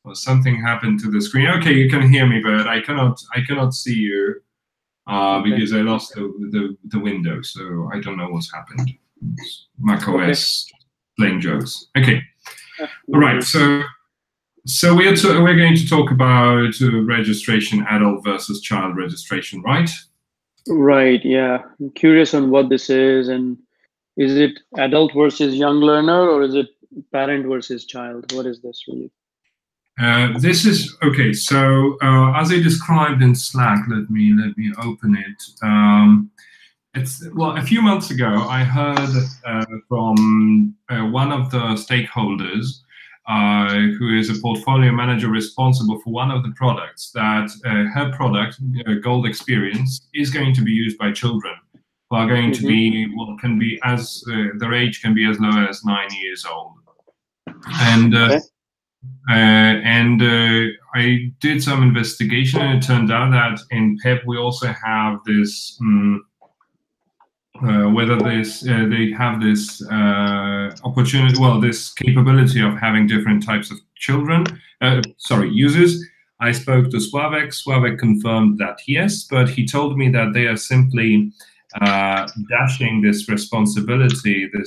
or something happened to the screen. Okay, you can hear me, but I cannot see you because I lost the window. So I don't know what's happened. It's Mac OS playing jokes. Okay, all right. So we're going to talk about registration, adult versus child registration, right? Right, yeah. I'm curious on what this is, and is it adult versus young learner, or is it parent versus child? What is this really? This is okay. So as I described in Slack, let me open it. It's well, a few months ago, I heard from one of the stakeholders, who is a portfolio manager responsible for one of the products, that her product, Gold Experience, is going to be used by children who are going to be, well, can be as their age can be as low as 9 years old, and. I did some investigation, and it turned out that in PEP we also have this whether this they have this opportunity, well, this capability of having different types of users. I spoke to Sławek. Sławek confirmed that yes, but he told me that they are simply dashing this responsibility, the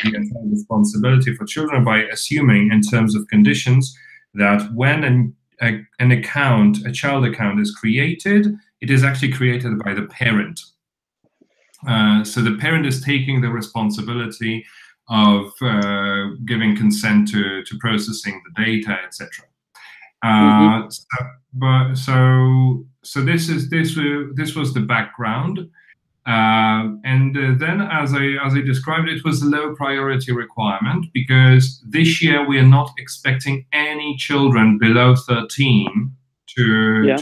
entire responsibility for children, by assuming in terms of conditions that when an account, a child account, is created, it is actually created by the parent. So the parent is taking the responsibility of giving consent to processing the data, etc. So this was the background, and then as I described, it was a low priority requirement because this year we are not expecting any children below 13 to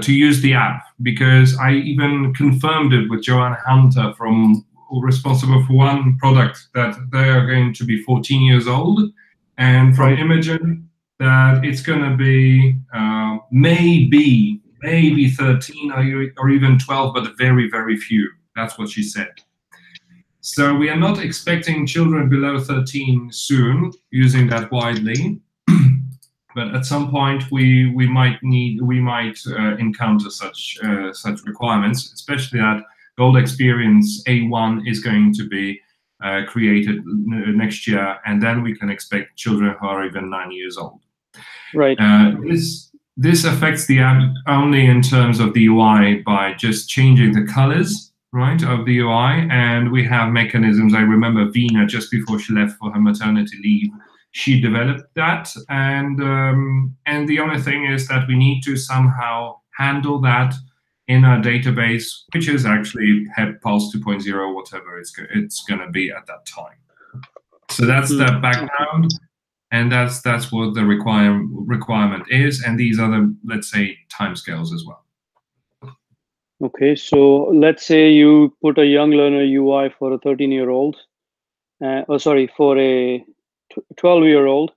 use the app, because I even confirmed it with Joanne Hunter, responsible for one product, that they are going to be 14 years old, and from Imogen that it's going to be maybe 13 or even 12, but very, very few. That's what she said. So we are not expecting children below 13 soon using that widely. But at some point we might encounter such requirements, especially that Gold Experience A1 is going to be created next year, and then we can expect children who are even 9 years old. Right. This affects the app only in terms of the UI by just changing the colors, right, of the UI, and we have mechanisms. I remember Vina, just before she left for her maternity leave, she developed that, and the only thing is that we need to somehow handle that in our database, which is actually PEP Pulse 2.0, whatever it's going to be at that time. So that's the background, and that's what the requirement is, and these are the, let's say, timescales as well. Okay, so let's say you put a young learner UI for a 13-year-old, for a 12-year-old.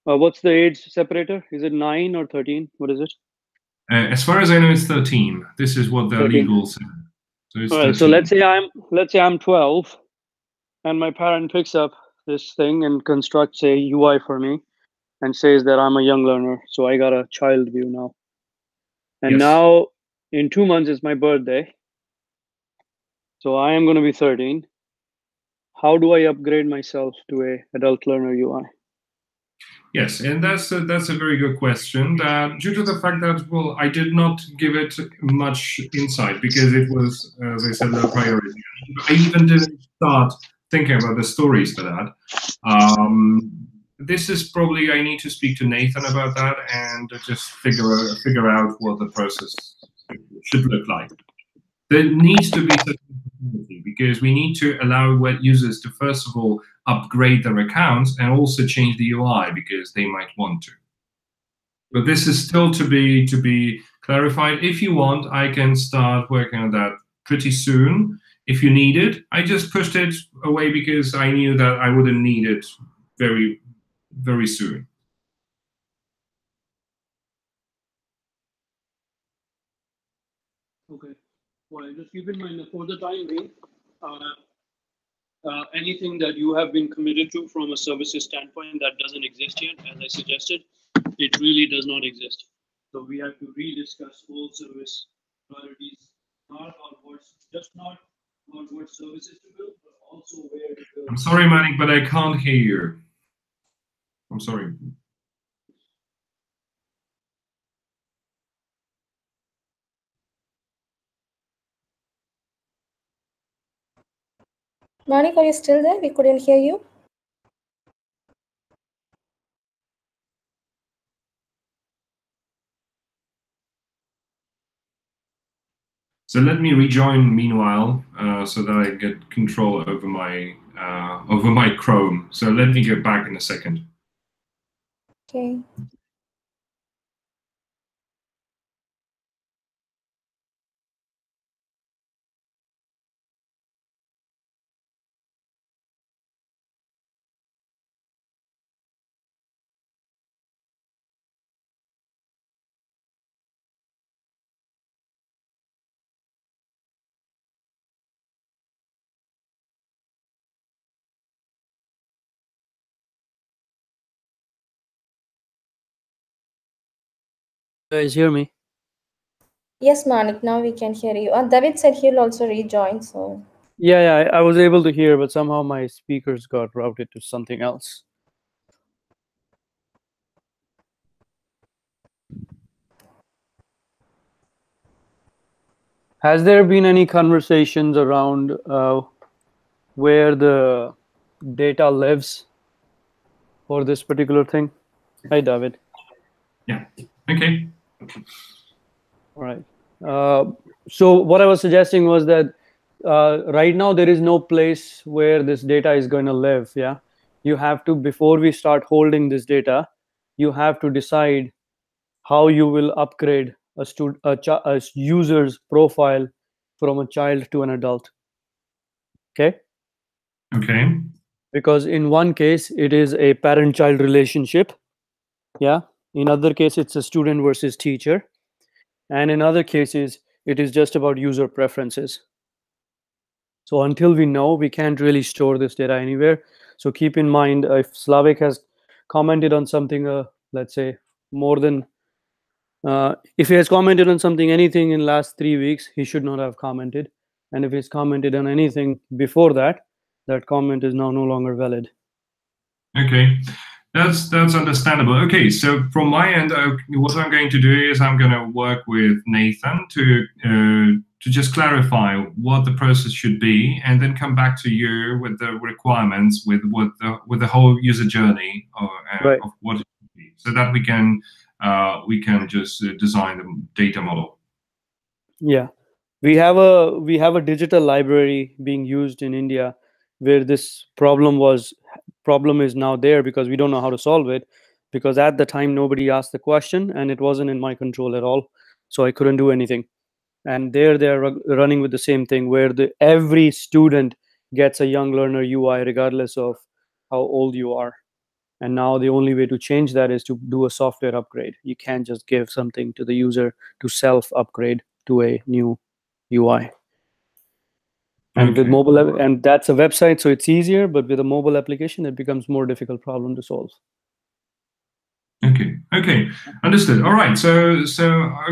What's the age separator? Is it 9 or 13? What is it? As far as I know, it's 13. This is what the legal said. So it's 13. So let's say I'm 12, and my parent picks up this thing and constructs a UI for me, and says that I'm a young learner, so I got a child view now. And now, in 2 months is my birthday, so I am going to be 13. How do I upgrade myself to a adult learner UI? Yes, and that's a very good question. Due to the fact that, well, I did not give it much insight because it was, as I said, low priority. I even didn't start thinking about the stories for that. This is probably, I need to speak to Nathan about that and just figure out what the process should look like. There needs to be such opportunity because we need to allow web users to, first of all, upgrade their accounts and also change the UI because they might want to. But this is still to be clarified. If you want, I can start working on that pretty soon. If you need it, I just pushed it away because I knew that I wouldn't need it very, very soon. Okay. Well, just keep in mind that for the time being, anything that you have been committed to from a services standpoint that doesn't exist yet, as I suggested, it really does not exist. So we have to rediscuss all service priorities, not about what's just not about what services to build, but also where to build. I'm sorry, Manik, but I can't hear you. I'm sorry. Manik, are you still there? We couldn't hear you. So let me rejoin meanwhile, so that I get control over my Chrome. So let me get back in a second. Okay. You guys hear me? Yes, Manik, now we can hear you. David said he'll also rejoin, so. Yeah, I was able to hear, but somehow my speakers got routed to something else. Has there been any conversations around where the data lives for this particular thing? Hi, David. Yeah. Okay. All right. So what I was suggesting was that right now there is no place where this data is going to live. Yeah. You have to, before we start holding this data, you have to decide how you will upgrade a user's profile from a child to an adult. Okay. Okay. Because in one case it is a parent-child relationship. Yeah. In other case it's a student versus teacher, and in other cases it is just about user preferences. So until we know, we can't really store this data anywhere. So keep in mind, if Slavik has commented on something, let's say more than, if he has commented on something, anything in last 3 weeks, he should not have commented. And if he's commented on anything before that, that comment is now no longer valid. Okay. That's understandable. Okay, so from my end, what I'm going to do is I'm going to work with Nathan to just clarify what the process should be, and then come back to you with the requirements, with the whole user journey Right. of what it should be, so that we can just design the data model. Yeah, we have a digital library being used in India where this problem is now there because we don't know how to solve it, because at the time nobody asked the question and it wasn't in my control at all, so I couldn't do anything. And there they're running with the same thing where every student gets a young learner UI regardless of how old you are. And now the only way to change that is to do a software upgrade. You can't just give something to the user to self upgrade to a new UI. And with Okay. mobile, and that's a website, so it's easier, but with a mobile application it becomes more difficult problem to solve. Okay, understood. All right, so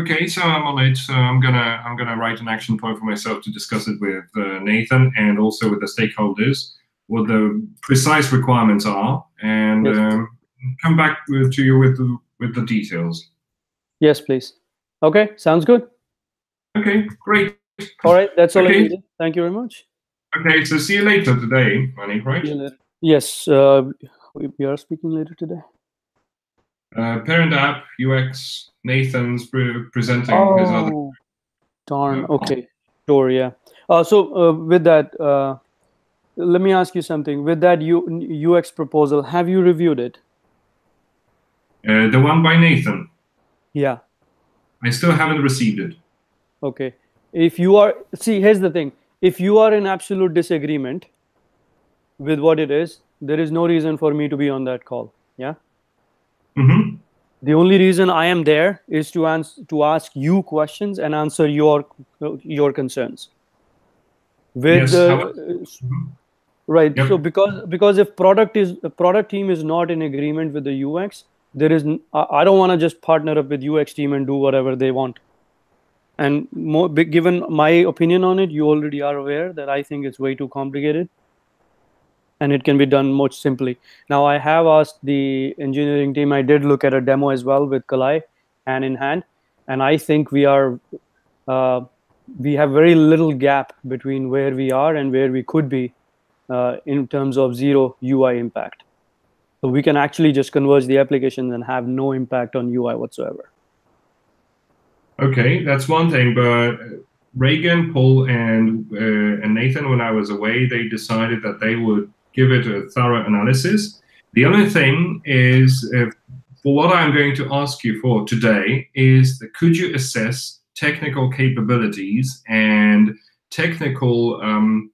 okay, so I'm on it. So I'm gonna write an action point for myself to discuss it with Nathan and also with the stakeholders, what the precise requirements are, and Yes. come back to you with the details. Yes, please. Okay, sounds good. Okay, great. All right, that's all I Okay. needed. Thank you very much. Okay, so see you later today, Manny, right? See you later. Yes, we are speaking later today. Parent app, UX, Nathan's presenting his other. Oh, darn. Okay, sure, yeah. So with that, let me ask you something. With that UX proposal, have you reviewed it? The one by Nathan. Yeah. I still haven't received it. Okay. If you are, see, here's the thing. If you are in absolute disagreement with what it is, there is no reason for me to be on that call. Yeah. Mm-hmm. The only reason I am there is to ask you questions and answer your concerns. With Yes. the Right. Yep. So because if the product team is not in agreement with the UX, there is I don't want to just partner up with UX team and do whatever they want. And given my opinion on it, you already are aware that I think it's way too complicated, and it can be done much simply. Now, I have asked the engineering team. I did look at a demo as well with Kalai, hand in hand, and I think uh, we have very little gap between where we are and where we could be in terms of zero UI impact. So we can actually just converge the applications and have no impact on UI whatsoever. Okay, that's one thing. But Reagan, Paul, and Nathan, when I was away, they decided that they would give it a thorough analysis. The only thing is, for what I'm going to ask you for today, is that could you assess technical capabilities and technical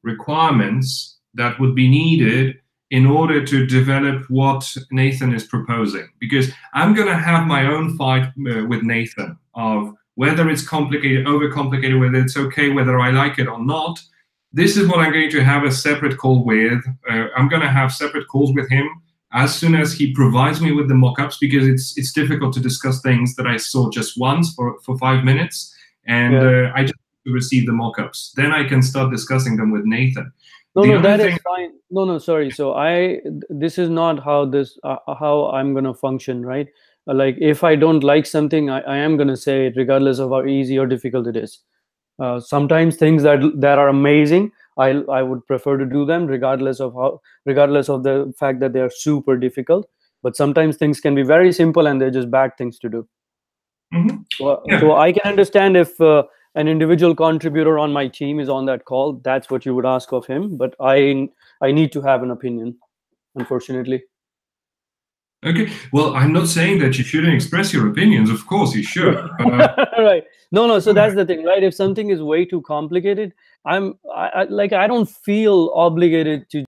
requirements that would be needed in order to develop what Nathan is proposing? Because I'm going to have my own fight with Nathan of whether it's complicated, overcomplicated, whether it's okay, whether I like it or not. This is what I'm going to have a separate call with. I'm going to have separate calls with him as soon as he provides me with the mock-ups, because it's difficult to discuss things that I saw just once for 5 minutes, and I just need to receive the mock-ups. Then I can start discussing them with Nathan. No, that is fine. No, sorry. So this is not how I'm gonna function, right? Like if I don't like something, I am gonna say it regardless of how easy or difficult it is. Sometimes things that are amazing, I would prefer to do them regardless of the fact that they are super difficult. But sometimes things can be very simple and they're just bad things to do. Mm-hmm. So I can understand if an individual contributor on my team is on that call, that's what you would ask of him. But I need to have an opinion, unfortunately. Okay. Well, I'm not saying that you shouldn't express your opinions. Of course, you should. Right. No. So that's the thing, right? If something is way too complicated, I don't feel obligated to